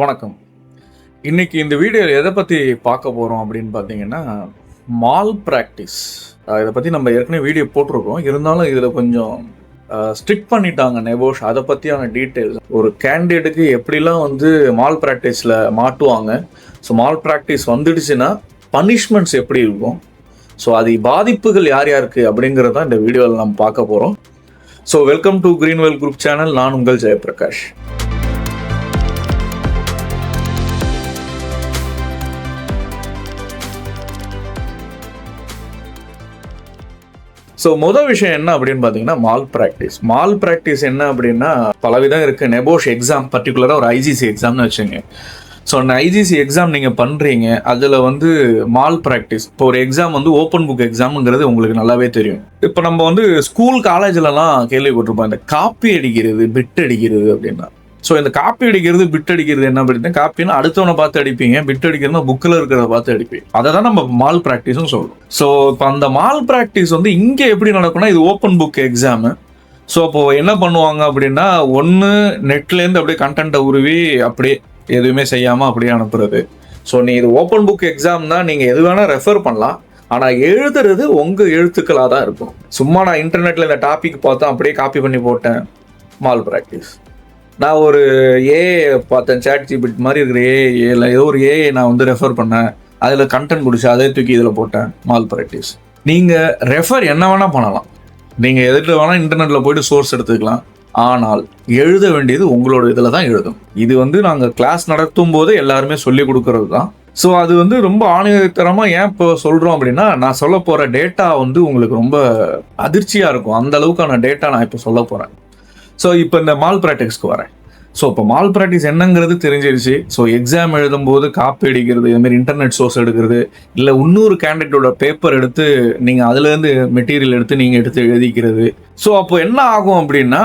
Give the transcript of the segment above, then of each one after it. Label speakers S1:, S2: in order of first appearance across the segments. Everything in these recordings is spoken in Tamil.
S1: வணக்கம். இன்னைக்கு இந்த வீடியோவில் எதை பற்றி பார்க்க போகிறோம் அப்படின்னு பார்த்தீங்கன்னா, மால் ப்ராக்டிஸ். இதை பற்றி நம்ம ஏற்கனவே வீடியோ போட்டிருக்கோம். இருந்தாலும் இதில் கொஞ்சம் ஸ்ட்ரிக்ட் பண்ணிட்டாங்க நெபோஷ். அதை பற்றியான டீட்டெயில்ஸ், ஒரு கேண்டிடேட்டுக்கு எப்படிலாம் மால் ப்ராக்டிஸில் மாட்டுவாங்க, ஸோ மால் ப்ராக்டிஸ் வந்துடுச்சுன்னா பனிஷ்மெண்ட்ஸ் எப்படி இருக்கும், ஸோ அது பாதிப்புகள் யார் யாருக்கு அப்படிங்கிறதான் இந்த வீடியோவில் நம்ம பார்க்க போகிறோம். So welcome to Greenwell group channel. நான் உங்கள் ஜெயபிரகாஷ். ஸோ மொதல் விஷயம் என்ன அப்படின்னு பார்த்தீங்கன்னா, மால் ப்ராக்டிஸ் என்ன அப்படின்னா பலவிதம் இருக்குது. நெபோஷ் எக்ஸாம் பர்டிகுலராக ஒரு ஐஜிசி எக்ஸாம்னு வச்சுங்க. ஸோ அந்த ஐஜிசி எக்ஸாம் நீங்கள் பண்ணுறீங்க, அதில் மால் ப்ராக்டிஸ். இப்போ ஒரு எக்ஸாம் ஓப்பன் புக் எக்ஸாமுங்கிறது உங்களுக்கு நல்லாவே தெரியும். இப்போ நம்ம ஸ்கூல் காலேஜ்லலாம் கேள்விப்பட்டிருப்போம், இந்த காப்பி அடிக்கிறது, பிட் அடிக்கிறது அப்படின்னா. ஸோ இந்த காப்பி அடிக்கிறது, பிட் அடிக்கிறது என்ன அப்படின்னா, காப்பின்னா அடுத்தவனை பார்த்து அடிப்பீங்க, பிட் அடிக்கிறதுனா புக்கில் இருக்கிறத பார்த்து அடிப்பீங்க. அதை தான் நம்ம மால் ப்ராக்டிஸ்னு சொல்கிறோம். ஸோ இப்போ அந்த மால் ப்ராக்டிஸ் இங்கே எப்படி நடக்கும்னா, இது ஓப்பன் புக் எக்ஸாமு. ஸோ அப்போது என்ன பண்ணுவாங்க அப்படின்னா, ஒன்று நெட்லேருந்து அப்படியே கண்டென்ட்டை உருவி அப்படியே எதுவுமே செய்யாமல் அப்படியே அனுப்புறது. ஸோ நீ இது ஓப்பன் புக் எக்ஸாம் தான், நீங்கள் எது வேணால் ரெஃபர் பண்ணலாம், ஆனால் எழுதுறது உங்கள் எழுத்துக்களாக தான் இருக்கும். சும்மா நான் இன்டர்நெட்டில் இந்த டாபிக் பார்த்தா அப்படியே காப்பி பண்ணி போட்டேன், மால் ப்ராக்டிஸ். நான் ஒரு ஏஐ பார்த்தேன், சாட் ஜிபிடி மாதிரி இருக்கிற ஏஐல ஏதோ ஒரு ஏஐ நான் ரெஃபர் பண்ணேன், அதில் கண்டென்ட் குடிச்சு அதே தூக்கி இதில் போட்டேன், மால் ப்ராக்டிஸ். நீங்கள் ரெஃபர் என்ன வேணால் பண்ணலாம், நீங்கள் எதில் வேணால் இன்டர்நெட்டில் போய்ட்டு சோர்ஸ் எடுத்துக்கலாம், ஆனால் எழுத வேண்டியது உங்களோட இதில் தான் எழுதும். இது நாங்கள் கிளாஸ் நடத்தும் போது எல்லாருமே சொல்லி கொடுக்கறது தான். ஸோ அது ரொம்ப ஆணித்தரமாக ஏன் இப்போ சொல்கிறோம் அப்படின்னா, நான் சொல்ல போகிற டேட்டா உங்களுக்கு ரொம்ப அதிர்ச்சியாக இருக்கும். அந்த அளவுக்கான டேட்டா நான் இப்போ சொல்ல போகிறேன். ஸோ இப்போ இந்த மால் ப்ராக்டிஸ்க்கு வரேன். ஸோ இப்போ மால் ப்ராக்டிஸ் என்னங்கிறது தெரிஞ்சிருச்சு. ஸோ எக்ஸாம் எழுதும்போது காப்பி அடிக்கிறது, இதுமாரி இன்டர்நெட் சோர்ஸ் எடுக்கிறது, இல்லை இன்னொரு கேண்டிடேட்டோட பேப்பர் எடுத்து நீங்கள் அதுலேருந்து மெட்டீரியல் எடுத்து நீங்கள் எடுத்து எழுதிக்கிறது. ஸோ அப்போ என்ன ஆகும் அப்படின்னா,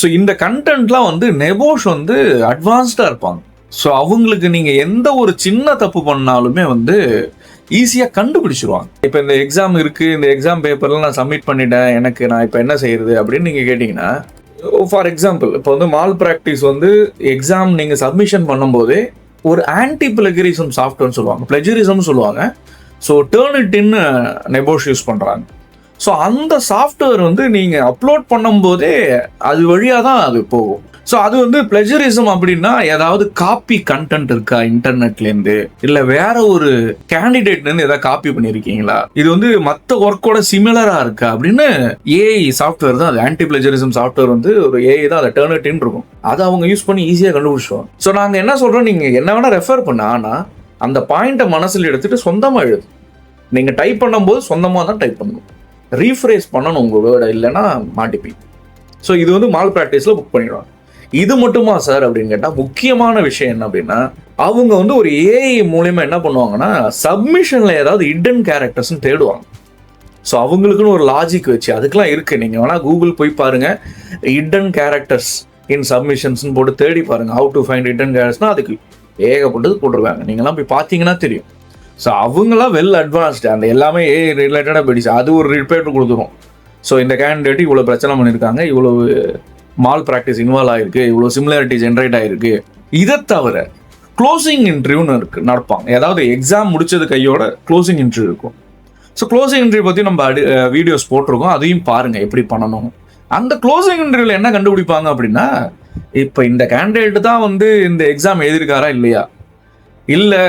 S1: ஸோ இந்த கண்டென்ட்லாம் நெபோஷ் அட்வான்ஸ்டாக இருப்பாங்க. ஸோ அவங்களுக்கு நீங்கள் எந்த ஒரு சின்ன தப்பு பண்ணாலுமே ஈஸியாக கண்டுபிடிச்சிருவாங்க. இப்போ இந்த எக்ஸாம் இருக்குது, இந்த எக்ஸாம் பேப்பர்லாம் நான் சப்மிட் பண்ணிட்டேன், நான் இப்போ என்ன செய்யறது அப்படின்னு நீங்கள் கேட்டிங்கன்னா, ஃபார் எக்ஸாம்பிள் இப்போ மால் ப்ராக்டிஸ் எக்ஸாம் நீங்கள் சப்மிஷன் பண்ணும்போதே ஒரு ஆன்டி பிளஜரிசம் சாஃப்ட்வேர்னு சொல்லுவாங்க, பிளஜரிசம்னு சொல்லுவாங்க. ஸோ டர்னிட்டின்னு நெபோஷ் யூஸ் பண்ணுறாங்க. ஸோ அந்த சாஃப்ட்வேர் நீங்கள் அப்லோட் பண்ணும்போதே அது வழியாக தான் அது போகும். ஸோ அது பிளஜரிசம் அப்படின்னா, ஏதாவது காப்பி கண்டென்ட் இருக்கா இன்டர்நெட்லேருந்து, இல்லை வேற ஒரு கேண்டிடேட்லேருந்து ஏதாவது காப்பி பண்ணியிருக்கீங்களா, இது மற்ற ஒர்க்கோட சிமிலராக இருக்கா அப்படின்னு ஏஐ சாஃப்ட்வேர் தான் அது. ஆன்டி பிளஜரிசம் சாஃப்ட்வேர் ஒரு ஏஐ தான், அதை டர்னிட்டின்னு இருக்கும். அதை அவங்க யூஸ் பண்ணி ஈஸியாக கண்டுபிடிச்சிடுவாங்க. ஸோ நாங்கள் என்ன சொல்கிறோம், நீங்கள் என்ன வேணால் ரெஃபர் பண்ண, ஆனால் அந்த பாயிண்ட்டை மனசில் எடுத்துகிட்டு சொந்தமாக எழுது. நீங்கள் டைப் பண்ணும்போது சொந்தமாக தான் டைப் பண்ணணும், ரீஃப்ரேஸ் பண்ணணும் உங்கள் வேர்டை, இல்லைன்னா மாட்டிப்பீங்க. ஸோ இது மால் ப்ராக்டிஸில் புக் பண்ணிடுவாங்க. இது மட்டுமா சார் அப்படின்னு கேட்டால், முக்கியமான விஷயம் என்ன அப்படின்னா, அவங்க ஒரு ஏஐ மூலியமாக என்ன பண்ணுவாங்கன்னா, சப்மிஷனில் ஏதாவது ஹிடன் கேரக்டர்ஸ்ன்னு தேடுவாங்க. ஸோ அவங்களுக்குன்னு ஒரு லாஜிக் வச்சு அதுக்கெலாம் இருக்குது. நீங்கள் வேணால் கூகுள் போய் பாருங்கள், ஹிடன் கேரக்டர்ஸ் இன் சப்மிஷன்ஸ்னு போட்டு தேடி பாருங்கள், ஹவு டு ஃபைண்ட் ஹிடன் கேரக்டர்ஸ்னால் அதுக்கு ஏகப்பட்டது போட்டுருவாங்க. நீங்களாம் போய் பார்த்தீங்கன்னா தெரியும். ஸோ அவங்களாம் வெல் அட்வான்ஸ்டு, அந்த எல்லாமே ஏஐ ரிலேட்டடாக போயிடுச்சு. அது ஒரு ரிப்போர்ட் கொடுத்துரும். ஸோ இந்த கேண்டிடேட் இவ்வளோ பிரச்சனை பண்ணியிருக்காங்க, இவ்வளோ மால் ப்ராக்டிஸ் இன்வால்வ் ஆகிருக்கு, இவ்வளோ சிமிலாரிட்டி ஜென்ரேட் ஆகிருக்கு. இதை தவிர க்ளோசிங் இன்டர்வியூன்னு நடப்பாங்க. ஏதாவது எக்ஸாம் முடிச்சது கையோட க்ளோசிங் இன்டர்வியூ இருக்கும். ஸோ க்ளோசிங் இன்டர்வியூ பற்றி நம்ம வீடியோஸ் போட்டிருக்கோம், அதையும் பாருங்கள் எப்படி பண்ணணும். அந்த க்ளோசிங் இன்டர்வியூவில் என்ன கண்டுபிடிப்பாங்க அப்படின்னா, இப்போ இந்த கேண்டிடேட் தான் இந்த எக்ஸாம் எழுதியிருக்காரா இல்லையா, இல்லை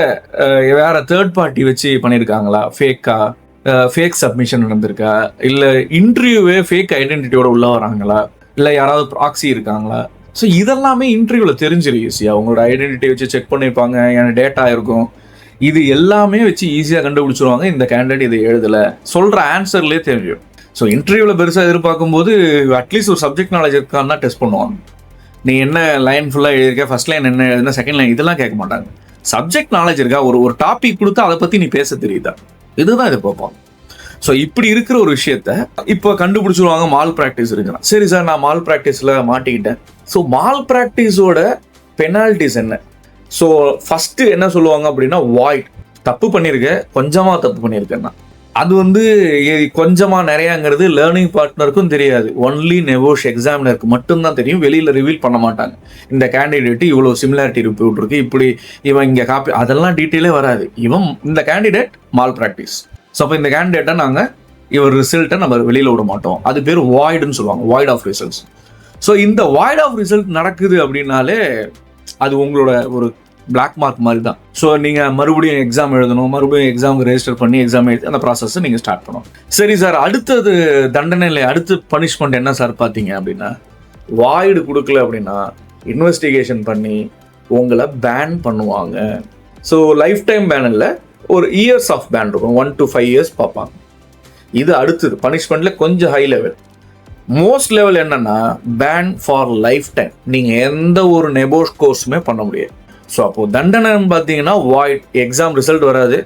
S1: வேற தேர்ட் பார்ட்டி வச்சு பண்ணியிருக்காங்களா, ஃபேக் சப்மிஷன் நடந்திருக்கா, இல்லை இன்டர்வியூவே ஃபேக் ஐடென்டிட்டியோட உள்ள வராங்களா, இல்லை யாராவது ப்ராக்ஸி இருக்காங்களா. ஸோ இதெல்லாமே இன்டர்வியூவில் தெரிஞ்சிடும் ஈஸியாக. அவங்களோட ஐடென்டிட்டி வச்சு செக் பண்ணியிருப்பாங்க, என் டேட்டா இருக்கும், இது எல்லாமே வச்சு ஈஸியாக கண்டுபிடிச்சிருவாங்க இந்த கேண்டிடேட் இதை எழுதலை, சொல்கிற ஆன்சர்லேயே தெரியும். ஸோ இன்டர்வியூவில் பெருசாக எதிர்பார்க்கும்போது அட்லீஸ்ட் ஒரு சப்ஜெக்ட் நாலேஜ் இருக்கான்னு தான் டெஸ்ட் பண்ணுவாங்க. நீ என்ன லைன் ஃபுல்லாக எழுதிருக்க, ஃபர்ஸ்ட் லைன் என்ன எழுதுனா, செகண்ட் லைன், இதெல்லாம் கேட்க மாட்டாங்க. சப்ஜெக்ட் நாலேஜ் இருக்கா, ஒரு டாபிக் கொடுத்தா அதை பற்றி நீ பேச தெரியுதா, இதுதான் எதிர்பார்ப்பாங்க. ஸோ இப்படி இருக்கிற ஒரு விஷயத்த இப்போ கண்டுபிடிச்சிருவாங்க, மால் ப்ராக்டிஸ் இருக்குன்னா. சரி சார், நான் மால் ப்ராக்டிஸில் மாட்டிக்கிட்டேன். ஸோ மால் ப்ராக்டிஸோட பெனால்ட்டிஸ் என்ன? ஸோ ஃபஸ்ட்டு என்ன சொல்லுவாங்க அப்படின்னா, வாய்ட், தப்பு பண்ணியிருக்க, கொஞ்சமாக தப்பு பண்ணியிருக்கேன்னா அது வந்து கொஞ்சமாக நிறையாங்கிறது லேர்னிங் பார்ட்னருக்கும் தெரியாது. ஒன்லி நெபோஷ் எக்ஸாமினருக்கு மட்டும்தான் தெரியும். வெளியில் ரிவீல் பண்ண மாட்டாங்க. இந்த கேண்டிடேட்டு இவ்வளோ சிமிலாரிட்டி ரிப்போர்ட் இருக்குது, இப்படி இவன் இங்கே காப்பி, அதெல்லாம் டீட்டெயிலே வராது. இவன் இந்த கேண்டிடேட் மால் ப்ராக்டிஸ். ஸோ அப்போ இந்த கேண்டிடேட்டை நாங்கள் இவர் ரிசல்ட்டை நம்ம வெளியில் விட மாட்டோம். அது பேர் வாய்டுன்னு சொல்லுவாங்க, வாய்ட் ஆஃப் ரிசல்ட்ஸ். ஸோ இந்த வாய்ட் ஆஃப் ரிசல்ட் நடக்குது அப்படின்னாலே அது உங்களோட ஒரு பிளாக் மார்க் மாதிரி தான். ஸோ நீங்கள் மறுபடியும் எக்ஸாம் எழுதணும், மறுபடியும் எக்ஸாமுக்கு ரெஜிஸ்டர் பண்ணி எக்ஸாம் எழுதி அந்த ப்ராசஸை நீங்கள் ஸ்டார்ட் பண்ணணும். சரி சார், அடுத்தது தண்டனையில் அடுத்து பனிஷ்மெண்ட் என்ன சார் பார்த்தீங்க அப்படின்னா, வாய்டு கொடுக்கல அப்படின்னா இன்வெஸ்டிகேஷன் பண்ணி உங்களை பேன் பண்ணுவாங்க. ஸோ லைஃப் டைம் பேன் இல்லை, ஒரு இயர்ஸ் ஆஃப் பேன் இருக்கும், 1 to 5 years பார்ப்பாங்க. இது அடுத்தது பனிஷ்மெண்ட்டில் கொஞ்சம் ஹை லெவல். மோஸ்ட் லெவல் என்னன்னா பேன் ஃபார் லைஃப் டைம். நீங்கள் எந்த ஒரு நெபோஷ் கோர்ஸுமே பண்ண முடியாது. ஸோ அப்போது தண்டனைன்னு பார்த்தீங்கன்னா வாய்ட், எக்ஸாம் ரிசல்ட் வராது.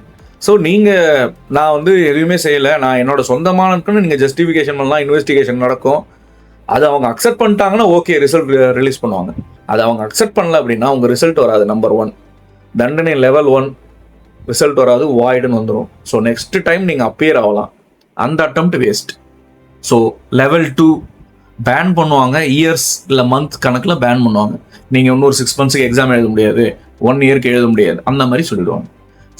S1: ஸோ நீங்கள் நான் வந்து எதுவுமே செய்யலை, நான் என்னோட சொந்தமானக்குன்னு நீங்கள் ஜஸ்டிஃபிகேஷன் பண்ணலாம், இன்வெஸ்டிகேஷன் நடக்கும். அதை அவங்க அக்செப்ட் பண்ணிட்டாங்கன்னா ஓகே, ரிசல்ட் ரிலீஸ் பண்ணுவாங்க. அதை அவங்க அக்செப்ட் பண்ணல அப்படின்னா உங்கள் ரிசல்ட் வராது. நம்பர் 1 தண்டனை லெவல் 1 ரிசல்ட் வராது, வாய்டுன்னு வந்துடும். ஸோ நெக்ஸ்ட் டைம் நீங்கள் அப்பியர் ஆகலாம், அந்த attempt waste. So level 2 ban பண்ணுவாங்க, இயர்ஸ் இல்லை மந்த் கணக்கில் பேன் பண்ணுவாங்க. நீங்கள் இன்னொரு 6 months எக்ஸாம் எழுத முடியாது, 1 year எழுத முடியாது, அந்த மாதிரி சொல்லிடுவாங்க.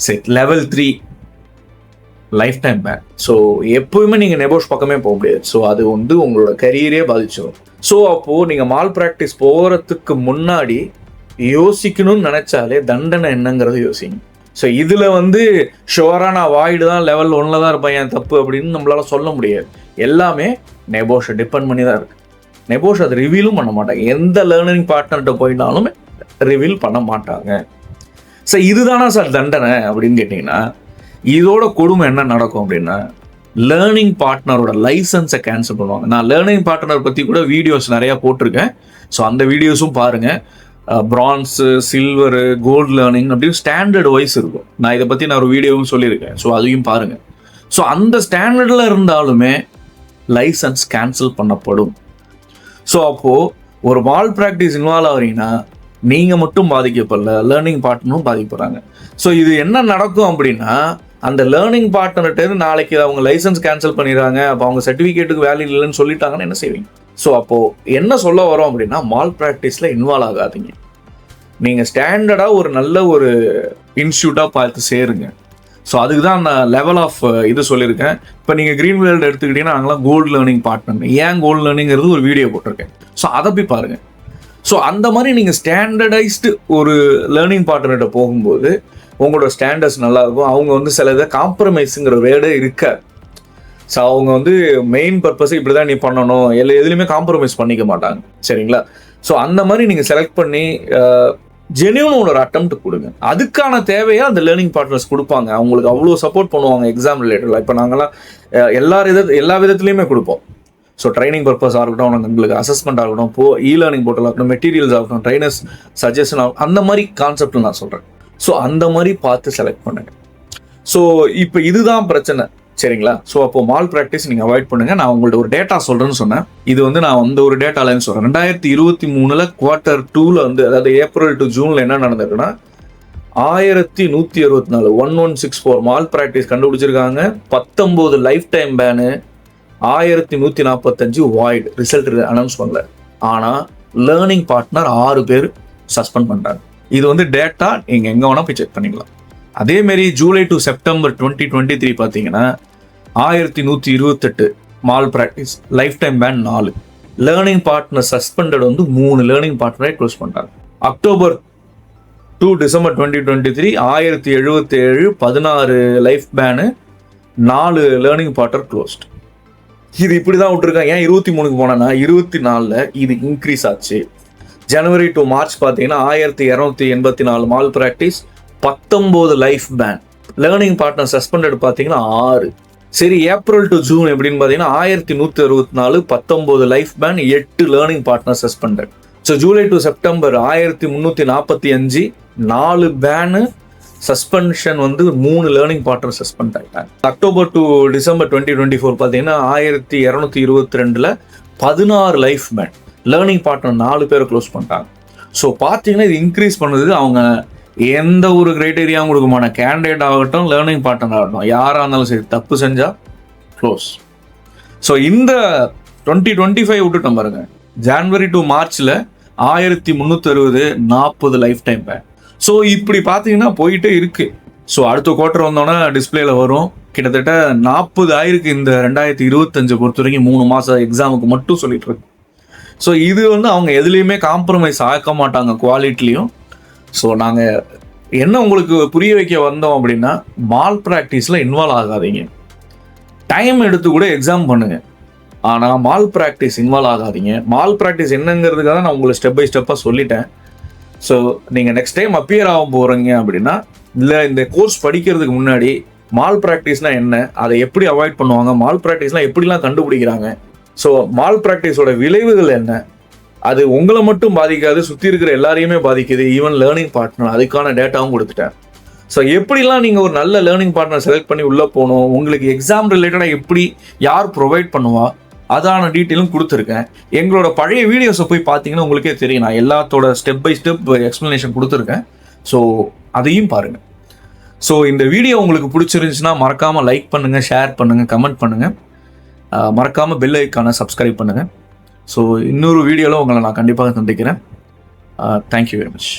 S1: சரி, level 3 life time ban. So எப்போயுமே நீங்கள் நெபோஷ் பக்கமே போக முடியாது. ஸோ அது வந்து உங்களோட கரியரே பாதிச்சிடும். ஸோ அப்போது நீங்கள் மால் ப்ராக்டிஸ் போகிறதுக்கு முன்னாடி யோசிக்கணும்னு நினச்சாலே தண்டனை என்னங்கிறத யோசிங்க. ஸோ இதில் வந்து ஷுவராக நான் வாய்டு தான் லெவல் 1 தான் இருப்பேன், என் தப்பு அப்படின்னு நம்மளால சொல்ல முடியாது. எல்லாமே நெபோஷை டிபெண்ட் பண்ணி தான் இருக்குது. நெபோஷ் அதை ரிவீலும் பண்ண மாட்டாங்க. எந்த லேர்னிங் பார்ட்னர்கிட்ட போயிட்டாலுமே ரிவீல் பண்ண மாட்டாங்க. ஸோ இதுதானா சார் தண்டனை அப்படின்னு கேட்டிங்கன்னா, இதோட கொடுமை என்ன நடக்கும் அப்படின்னா, லேர்னிங் பார்ட்னரோட லைசன்ஸை கேன்சல் பண்ணுவாங்க. நான் லேர்னிங் பார்ட்னர் பற்றி கூட வீடியோஸ் நிறையா போட்டிருக்கேன். ஸோ அந்த வீடியோஸும் பாருங்கள். பிரான்ஸு, சில்வரு, கோல்டு லேர்னிங் அப்படின்னு ஸ்டாண்டர்ட் வைஸ் இருக்கும். நான் இதை பற்றி நான் ஒரு வீடியோவும் சொல்லியிருக்கேன். ஸோ அதையும் பாருங்கள். ஸோ அந்த ஸ்டாண்டர்டில் இருந்தாலுமே லைசன்ஸ் கேன்சல் பண்ணப்படும். ஸோ அப்போது ஒரு மால் ப்ராக்டிஸ் இன்வால்வ் ஆகிறீங்கன்னா நீங்கள் மட்டும் பாதிக்கப்படல, லேர்னிங் பார்ட்னரும் பாதிக்கப்படுறாங்க. ஸோ இது என்ன நடக்கும் அப்படின்னா, அந்த லேர்னிங் பார்ட்னர்கிட்ட நாளைக்கு அவங்க லைசன்ஸ் கேன்சல் பண்ணிடுறாங்க, அப்போ அவங்க சர்டிஃபிகேட்டுக்கு வேல்யூ இல்லைன்னு சொல்லிட்டாங்கன்னா என்ன செய்வீங்க? ஸோ அப்போது என்ன சொல்ல வரோம் அப்படின்னா, மால் ப்ராக்டிஸில் இன்வால்வ் ஆகாதீங்க. நீங்கள் ஸ்டாண்டர்டாக ஒரு நல்ல ஒரு இன்ஸ்டியூட்டாக பார்த்து சேருங்க. ஸோ அதுக்கு தான் நான் லெவல் ஆஃப் இது சொல்லியிருக்கேன். இப்போ நீங்கள் க்ரீன் வேர்ல்டு எடுத்துக்கிட்டீங்கன்னா நாங்களாம் கோல்டு லேர்னிங் பார்ட்னர். ஏன் கோல்டு லேர்னிங்கிறது ஒரு வீடியோ போட்டிருக்கேன். ஸோ அதை போய் பாருங்கள். ஸோ அந்த மாதிரி நீங்கள் ஸ்டாண்டர்டைஸ்டு ஒரு லேர்னிங் பார்ட்னர்கிட்ட போகும்போது உங்களோட ஸ்டாண்டர்ட்ஸ் நல்லாயிருக்கும். அவங்க வந்து சில இதை காம்ப்ரமைஸுங்கிற வேர்டே இருக்காது. ஸோ அவங்க வந்து மெயின் பர்பஸ் இப்படி தான் நீ பண்ணணும், எதுலையுமே காம்ப்ரமைஸ் பண்ணிக்க மாட்டாங்க. சரிங்களா? ஸோ அந்த மாதிரி நீங்கள் செலக்ட் பண்ணி ஜென்யூன் ஒரு அட்டெம்ப்ட் கொடுங்க. அதுக்கான தேவையாக அந்த லேர்னிங் பார்ட்னர்ஸ் கொடுப்பாங்க. அவங்களுக்கு அவ்வளோ சப்போர்ட் பண்ணுவாங்க எக்ஸாம் ரிலேட்டடாக. இப்போ நாங்கள்லாம் எல்லா விதத்துலையுமே கொடுப்போம். ஸோ ட்ரைனிங் பர்பஸாக இருக்கட்டும், உங்களுக்கு அசஸ்மெண்ட் ஆகட்டும், லேர்னிங் போர்ட்டல் ஆகட்டும், மெட்டீரியல்ஸ் ஆகட்டும், ட்ரைனர்ஸ் சஜஷன் ஆகட்டும், அந்த மாதிரி கான்செப்டில் நான் சொல்கிறேன். ஸோ அந்த மாதிரி பார்த்து செலக்ட் பண்ணுங்க. ஸோ இப்போ இதுதான் பிரச்சனை. சரிங்களா? ஸோ அப்போ மால் ப்ராக்டிஸ் நீங்கள் அவாய்ட் பண்ணுங்கள். நான் உங்கள்ட்ட ஒரு டேட்டா சொல்கிறேன்னு சொன்னேன். இது வந்து நான் வந்து ஒரு டேட்டாலன்னு சொல்கிறேன். 2023 Quarter 2 வந்து, அதாவது April to June என்ன நடந்திருக்குன்னா, 1164 1164 மால் ப்ராக்டிஸ் கண்டுபிடிச்சிருக்காங்க. 19 life time ban, 1145 void. Result announce பண்ணல. ஆனால் லேர்னிங் பார்ட்னர் 6 பேர் சஸ்பெண்ட் பண்ணுறாங்க. இது வந்து டேட்டா நீங்கள் எங்கே வேணால் போய் செக் பண்ணிக்கலாம். அதேமாரி ஜூலை டு செப்டம்பர் 2023 பார்த்தீங்கன்னா 1128 malpractice, life time ban 4, learning partner suspended வந்து 3 லேர்னிங் பார்ட்னரை க்ளோஸ் பண்ணுறாங்க. October to December 2023 1077 16 life ban, 4 learning partner closed. இது இப்படி தான் விட்டுருக்காங்க. ஏன் 23க்கு போனேன்னா 24 இது இன்க்ரீஸ் ஆச்சு. ஜனவரி டு மார்ச் பார்த்தீங்கன்னா 1284 malpractice, 19 life ban, learning partner suspended பார்த்தீங்கன்னா 6. சரி, ஏப்ரல் டு ஜூன் எப்படின்னு பார்த்தீங்கன்னா 1164 19 life ban, 8 learning partner suspended. So July to September 1345 4 ban, suspension வந்து 3 லேர்னிங் பார்ட்னர் சஸ்பெண்ட் ஆகிட்டாங்க. அக்டோபர் டு டிசம்பர் 2024 பார்த்தீங்கன்னா 1222 16 லைஃப் பேன், லேர்னிங் பார்ட்னர் 4 பேரை க்ளோஸ் பண்ணிட்டாங்க. ஸோ பார்த்தீங்கன்னா இது இன்க்ரீஸ் பண்ணுறது அவங்க எந்த ஒரு கிரைட்டீரியாவும் கொடுக்க மாட்டேன். கேண்டிடேட் ஆகட்டும், லேர்னிங் பார்ட்னர் ஆகட்டும், யாராக இருந்தாலும் சரி, தப்பு செஞ்சால் க்ளோஸ். ஸோ இந்த 2025 விட்டுட்டோம் பாருங்க, ஜான்வரி டு மார்ச்சில் 1360 40 லைஃப் டைம் பேன். ஸோ இப்படி பார்த்தீங்கன்னா போயிட்டே இருக்கு. ஸோ அடுத்த குவார்ட்டர் வந்தோன்னா டிஸ்பிளேல வரும். கிட்டத்தட்ட 40 ஆயிருக்கு இந்த 2025 பொறுத்த வரைக்கும் 3 மாதம் எக்ஸாமுக்கு மட்டும் சொல்லிட்டு இருக்கு. ஸோ இது அவங்க எதுலேயுமே காம்ப்ரமைஸ் ஆக்க மாட்டாங்க குவாலிட்டிலையும். ஸோ நாங்கள் என்ன உங்களுக்கு புரிய வைக்க வந்தோம் அப்படின்னா, மால் ப்ராக்டிஸில் இன்வால்வ் ஆகாதீங்க. டைம் எடுத்து கூட எக்ஸாம் பண்ணுங்கள், ஆனால் மால் ப்ராக்டிஸ் இன்வால்வ் ஆகாதீங்க. மால் ப்ராக்டிஸ் என்னங்கிறதுக்காக நான் உங்களுக்கு ஸ்டெப் பை ஸ்டெப்பாக சொல்லிட்டேன். ஸோ நீங்கள் நெக்ஸ்ட் டைம் அப்பியர் ஆக போகிறீங்க அப்படின்னா, இல்லை இந்த கோர்ஸ் படிக்கிறதுக்கு முன்னாடி மால் ப்ராக்டிஸ்னால் என்ன, அதை எப்படி அவாய்ட் பண்ணுவாங்க, மால் ப்ராக்டிஸ்லாம் எப்படிலாம் கண்டுபிடிக்கிறாங்க, ஸோ மால் ப்ராக்டிஸோட விளைவுகள் என்ன, அது உங்களை மட்டும் பாதிக்காது, சுற்றி இருக்கிற எல்லாரையுமே பாதிக்குது, ஈவன் லேர்னிங் பார்ட்னர், அதுக்கான டேட்டாவும் கொடுத்துட்டேன். ஸோ எப்படிலாம் நீங்கள் ஒரு நல்ல லேர்னிங் பார்ட்னர் செலக்ட் பண்ணி உள்ளே போகணும், உங்களுக்கு எக்ஸாம் ரிலேட்டடாக எப்படி யார் ப்ரொவைட் பண்ணுவா, அதான டீட்டெயிலும் கொடுத்துருக்கேன். எங்களோட பழைய வீடியோஸை போய் பார்த்தீங்கன்னா உங்களுக்கே தெரியும், நான் எல்லாத்தோட ஸ்டெப் பை ஸ்டெப் எக்ஸ்ப்ளனேஷன் கொடுத்துருக்கேன். ஸோ அதையும் பாருங்கள். ஸோ இந்த வீடியோ உங்களுக்கு பிடிச்சிருந்துச்சுன்னா மறக்காமல் லைக் பண்ணுங்கள், ஷேர் பண்ணுங்கள், கமெண்ட் பண்ணுங்கள், மறக்காமல் பெல் ஐக்கானை சப்ஸ்கிரைப் பண்ணுங்கள். ஸோ இன்னொரு வீடியோவில் உங்களை நான் கண்டிப்பாக சந்திக்கிறேன். Thank you very much.